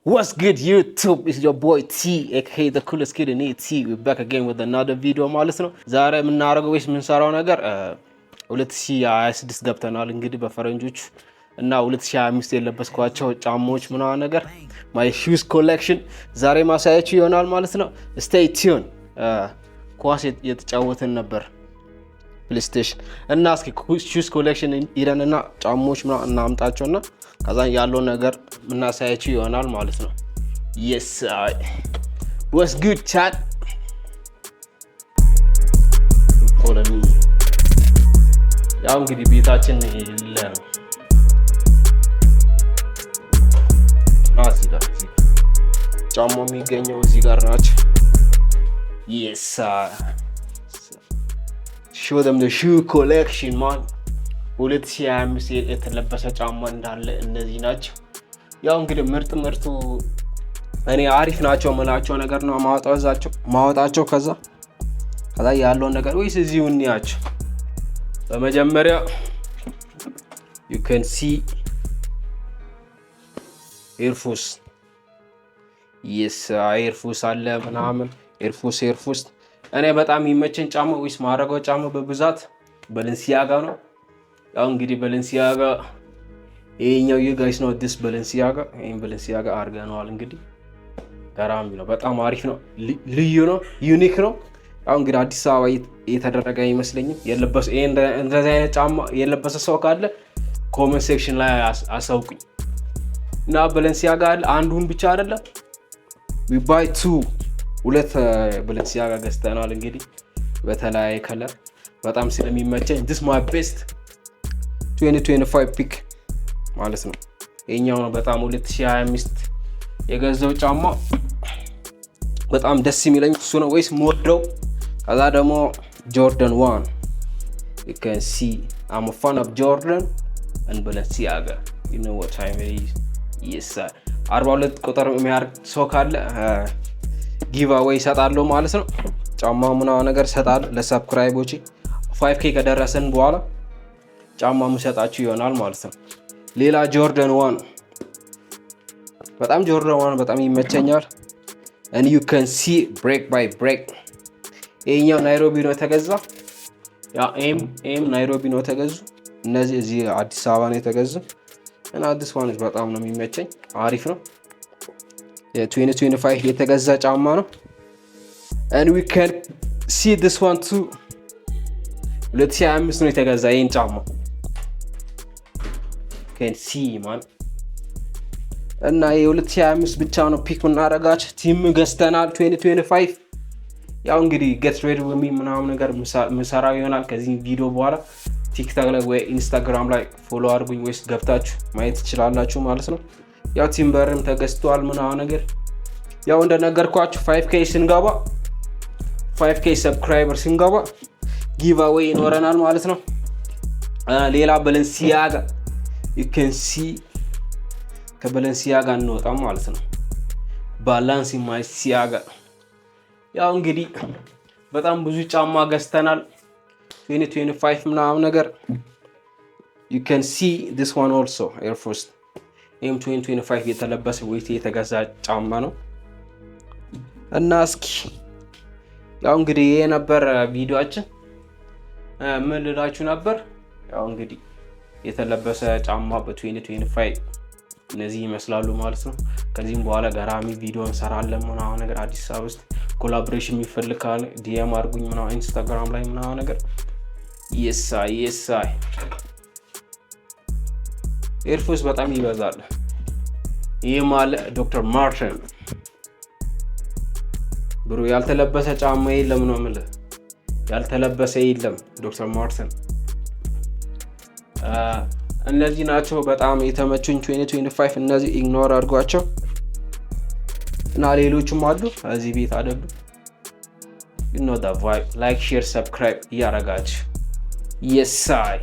What's good YouTube? It's your boy T, aka the coolest kid in ET. We're back again with another video ማለት ነው። ዛሬ የምናደርገው ወይስ የምንሰራው ነገር 2026 ገብተናል እንግዲህ በፈረንጆች እና 2025 የለበስኳቸው ጫማዎች ምናምን ነገር my shoes collection ዛሬ ማሳያችሁ ይሆናል ማለት ነው። Stay tuned. ኳስ የተጫወትን ነበር PlayStation እና እስኪ shoes collection ይረንና ጫማዎች ምናምን እናምጣቸውና ከዛ ያለው ነገር ምናሳያችሁ ይሆናል ማለት ነው። Yes I. What's good chat? Follow me. ያው እንግዲህ ቤታችን ይለ ነው ናዚ ጋር ጫማው የሚገኘው እዚህ ጋር ናቸው። Yes I. Show them the shoe collection man. 2025 የተለበሰ ጫማ እንዳለ እነዚህ ናቸው። ያው እንግዲህ ምርጡ እኔ አሪፍ ናቸው መላቸው ነገር ነው ማወጣቸው ከዛ ያለው ነገር ወይስ እዚሁ እንያቸው። በመጀመሪያ you can see Air Force. Yes Air Force አለ ምናምን Air Force እኔ በጣም የሚመቸኝ ጫማ ወይስ ማረጋው ጫማ በብዛት Balenciaga ነው። ያው እንግዲህ Balenciaga ይሄኛው you guys know this Balenciaga አርገናል እንግዲህ ገራሚ ነው በጣም አሪፍ ነው ልዩ ነው ዩኒክ ነው። ያው እንግዲህ አዲስ አበባ የተደረገ አይመስለኝም የለበሰ እንደዚህ አይነት ጫማ የለበሰ ሰው ካለ ኮሜንት ሴክሽን ላይ አሳውቁኝ። እና Balenciaga አለ አንዱን ብቻ አይደለም we buy two ሁለት Balenciaga ገዝተናል እንግዲህ በተለያየ ከለር በጣም ስለሚመቸኝ this my best 2025 ፒክ ማለት ነው። የኛው ነው በጣም 2025 የገዛው ጫማ በጣም ደስ የሚለኝ እሱ ነው ወይስ ሞደው። ከዛ ደግሞ Jordan 1 you can see I'm a fan of Jordan and Balenciaga you know what time it is. Yes sir 42 ቁጥር የሚያርግ ሰው ካለ ጊቭአዌይ ይሰጣለሁ ማለት ነው። ጫማው ምናምን ነገር ይሰጣለሁ ለሰብስክራይቦቼ 5k ከደረሰን በኋላ ጫማ ምሰጣችሁ ይሆናል ማለት ነው። ሌላ Jordan 1 በጣም Jordan 1 በጣም ይመቸኛል and you can see break by break ይሄኛው ናይሮቢ ነው የተገዛ ያ ኤም ናይሮቢ ነው የተገዙ እነዚህ እዚህ አዲስ አበባ ነው የተገዙ እና አዲስ ዋን በጣም ነው የሚመቸኝ አሪፍ ነው። የ2025 የተገዛ ጫማ ነው and we can see this one too 2025 ነው የተገዛ ይሄን ጫማ can see man እና የ2025 ብቻ ነው ፒክ ምናረጋችሁ ቲም ገዝተናል 2025 ያው እንግዲህ get ready with me ምናምን ነገር ምሰራው ይሆናል ከዚህ ቪዲዮ በኋላ ቲክቶክ ላይ ወይ ኢንስታግራም ላይ ፎሎ አድርጉኝ ወይስ ገብታችሁ ማየት ትችላላችሁ ማለት ነው። ያው ቲምበርም ተገዝቷል ምናምን ነገር ያው እንደነገርኳችሁ 5k ስንገባ 5k ሰብስክራይበር ስንገባ ጊቭአዌይ ይኖረናል ማለት ነው። ሌላ Balenciaga you can see ከBalenciaga እንወጣም ማለት ነው። Balenciaga ያው እንግዲህ በጣም ብዙ ጫማ ገዝተናል 2025 ምናምን ነገር you can see this one also Air Force M2025 የተለበሰ ወይስ የተገዛ ጫማ ነው። እና እስኪ ያው እንግዲህ ይሄ ነበር ቪዲዮአችን ምን ልላችሁ ነበር ያው እንግዲህ የተለበሰ ጫማ በ2025 እነዚህ ይመስላሉ ማለት ነው። ከዚህም በኋላ ገራሚ ቪዲዮ እንሰራለን ምናምን ነገር አዲስ አበባ ውስጥ ኮላቦሬሽን የሚፈልግ ካለ ዲኤም አድርጉኝ ምናምን ኢንስታግራም ላይ ምናምን ነገር yes I Air Force በጣም ይበዛል። ይሄ ማለት ዶክተር ማርቲን ብሩ ያልተለበሰ ጫማ የለም ነው ማለት ያልተለበሰ የለም ዶክተር ማርቲን እነዚህ ናቸው በጣም የተመቹኝ 2025 እነዚህ ኢግኖር አድርጓቸው እና ሌሎችም አሉ እዚህ ቤት አይደሉ you know the vibe like share subscribe ያረጋችሁ yes I